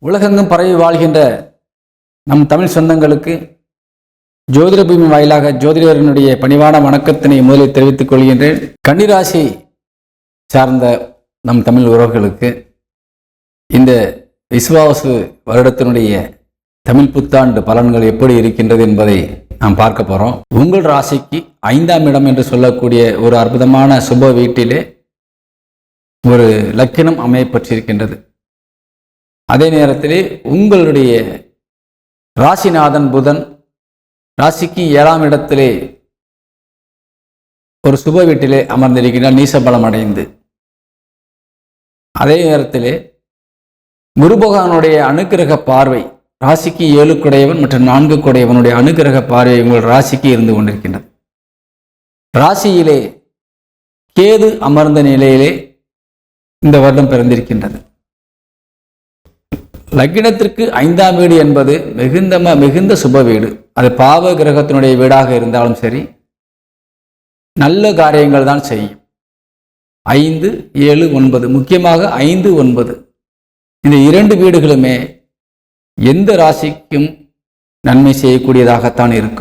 உலகெங்கும் பரவி வாழ்கின்ற நம் தமிழ் சொந்தங்களுக்கு ஜோதிட பூமி வாயிலாக ஜோதிடரினுடைய பணிவான வணக்கத்தினை முதலில் தெரிவித்துக் கொள்கின்றேன். கன்னிராசி சார்ந்த நம் தமிழ் உறவுகளுக்கு இந்த விசுவாசு வருடத்தினுடைய தமிழ் புத்தாண்டு பலன்கள் எப்படி இருக்கின்றது என்பதை நாம் பார்க்க போகிறோம். உங்கள் ராசிக்கு 5ஆம் இடம் என்று சொல்லக்கூடிய ஒரு அற்புதமான சுப வீட்டிலே ஒரு லக்கினம் அமையப்பட்டிருக்கின்றது. அதே நேரத்திலே உங்களுடைய ராசிநாதன் புதன் ராசிக்கு 7ஆம் இடத்திலே ஒரு சுப வீட்டிலே அமர்ந்திருக்கிறார், நீசபலம் அடைந்து. அதே நேரத்திலே குரு பகவானுடைய அனுக்கிரக பார்வை ராசிக்கு 7 குடையவன் மற்றும் 4 குடையவனுடைய அனுக்கிரக பார்வை உங்கள் ராசிக்கு இருந்து கொண்டிருக்கின்றது. ராசியிலே கேது அமர்ந்த நிலையிலே இந்த வருடம் பிறந்திருக்கின்றது. லக்கினத்திற்கு 5ஆம் வீடு என்பது மிகுந்த சுப வீடு. அது பாவ கிரகத்தினுடைய வீடாக இருந்தாலும் சரி, நல்ல காரியங்கள் தான் செய்யும். 5, 7, 9, முக்கியமாக 5, 9 இந்த 2 வீடுகளுமே எந்த ராசிக்கும் நன்மை செய்யக்கூடியதாகத்தான் இருக்கும்.